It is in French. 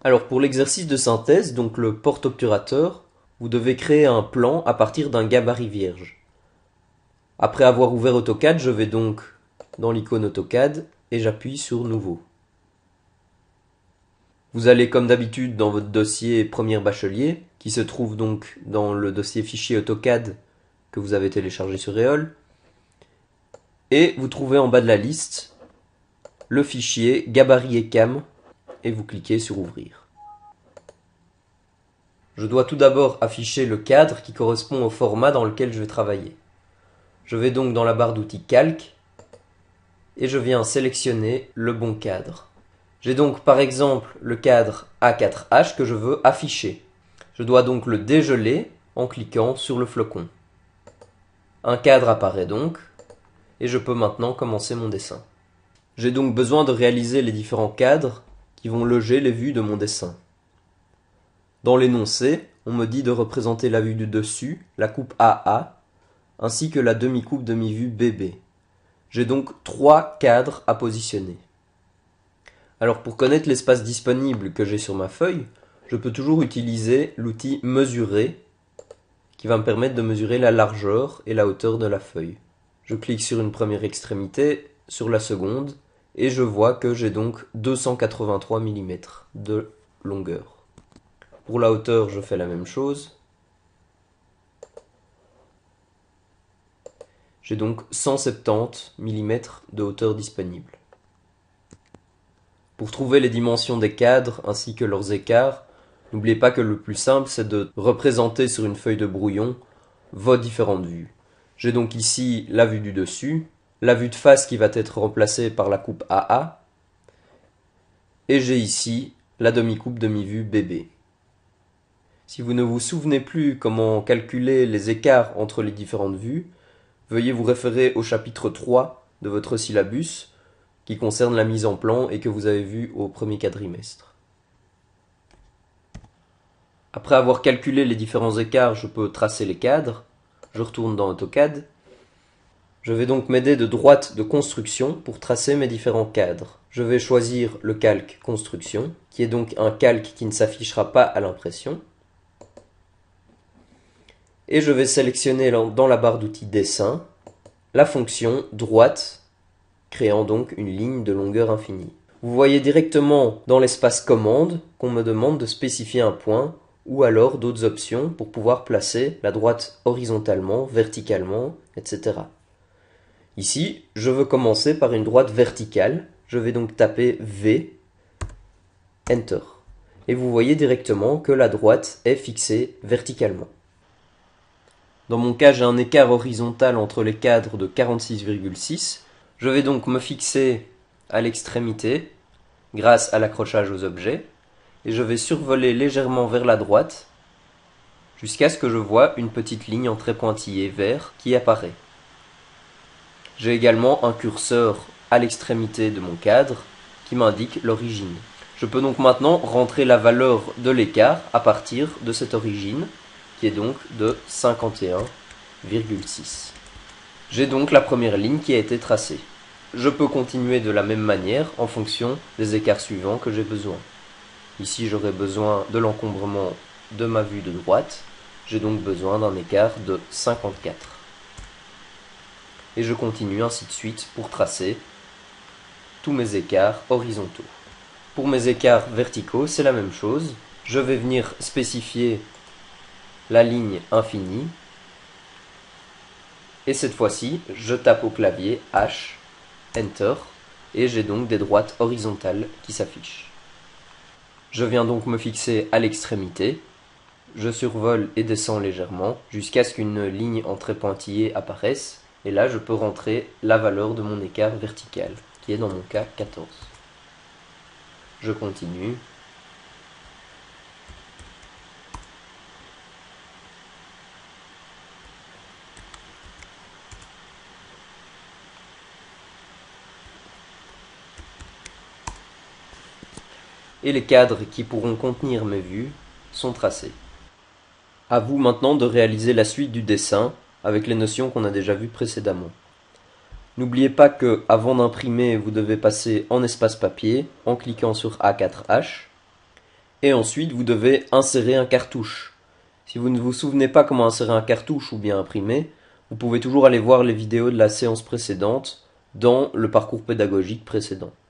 Alors pour l'exercice de synthèse, donc le porte-obturateur, vous devez créer un plan à partir d'un gabarit vierge. Après avoir ouvert AutoCAD, je vais donc dans l'icône AutoCAD et j'appuie sur Nouveau. Vous allez comme d'habitude dans votre dossier Première Bachelier, qui se trouve donc dans le dossier fichier AutoCAD que vous avez téléchargé sur Éole, et vous trouvez en bas de la liste le fichier gabarit et cam et vous cliquez sur Ouvrir. Je dois tout d'abord afficher le cadre qui correspond au format dans lequel je vais travailler. Je vais donc dans la barre d'outils Calque et je viens sélectionner le bon cadre. J'ai donc par exemple le cadre A4H que je veux afficher. Je dois donc le dégeler en cliquant sur le flocon. Un cadre apparaît donc et je peux maintenant commencer mon dessin. J'ai donc besoin de réaliser les différents cadres qui vont loger les vues de mon dessin. Dans l'énoncé, on me dit de représenter la vue du dessus, la coupe AA, ainsi que la demi-coupe demi-vue BB. J'ai donc 3 cadres à positionner. Alors pour connaître l'espace disponible que j'ai sur ma feuille, je peux toujours utiliser l'outil Mesurer, qui va me permettre de mesurer la largeur et la hauteur de la feuille. Je clique sur une première extrémité, sur la seconde, et je vois que j'ai donc 283 mm de longueur. Pour la hauteur, je fais la même chose. J'ai donc 170 mm de hauteur disponible. Pour trouver les dimensions des cadres ainsi que leurs écarts, n'oubliez pas que le plus simple, c'est de représenter sur une feuille de brouillon vos différentes vues. J'ai donc ici la vue du dessus, la vue de face qui va être remplacée par la coupe AA, et j'ai ici la demi-coupe demi-vue BB. Si vous ne vous souvenez plus comment calculer les écarts entre les différentes vues, veuillez vous référer au chapitre 3 de votre syllabus qui concerne la mise en plan et que vous avez vu au premier quadrimestre. Après avoir calculé les différents écarts, je peux tracer les cadres. Je retourne dans AutoCAD. Je vais donc m'aider de droite de construction pour tracer mes différents cadres. Je vais choisir le calque construction, qui est donc un calque qui ne s'affichera pas à l'impression. Et je vais sélectionner dans la barre d'outils dessin la fonction droite, créant donc une ligne de longueur infinie. Vous voyez directement dans l'espace commande qu'on me demande de spécifier un point ou alors d'autres options pour pouvoir placer la droite horizontalement, verticalement, etc. Ici, je veux commencer par une droite verticale. Je vais donc taper V, Enter. Et vous voyez directement que la droite est fixée verticalement. Dans mon cas, j'ai un écart horizontal entre les cadres de 46,6. Je vais donc me fixer à l'extrémité grâce à l'accrochage aux objets et je vais survoler légèrement vers la droite jusqu'à ce que je vois une petite ligne en trait pointillé vert qui apparaît. J'ai également un curseur à l'extrémité de mon cadre qui m'indique l'origine. Je peux donc maintenant rentrer la valeur de l'écart à partir de cette origine qui est donc de 51,6. J'ai donc la première ligne qui a été tracée. Je peux continuer de la même manière en fonction des écarts suivants que j'ai besoin. Ici, j'aurai besoin de l'encombrement de ma vue de droite. J'ai donc besoin d'un écart de 54. Et je continue ainsi de suite pour tracer tous mes écarts horizontaux. Pour mes écarts verticaux, c'est la même chose. Je vais venir spécifier la ligne infinie. Et cette fois-ci, je tape au clavier H, Enter, et j'ai donc des droites horizontales qui s'affichent. Je viens donc me fixer à l'extrémité. Je survole et descends légèrement jusqu'à ce qu'une ligne en trait pointillé apparaisse. Et là, je peux rentrer la valeur de mon écart vertical, qui est dans mon cas 14. Je continue. Et les cadres qui pourront contenir mes vues sont tracés. À vous maintenant de réaliser la suite du dessin avec les notions qu'on a déjà vues précédemment. N'oubliez pas que avant d'imprimer, vous devez passer en espace papier en cliquant sur A4H Et ensuite, vous devez insérer un cartouche. Si vous ne vous souvenez pas comment insérer un cartouche ou bien imprimer, vous pouvez toujours aller voir les vidéos de la séance précédente dans le parcours pédagogique précédent.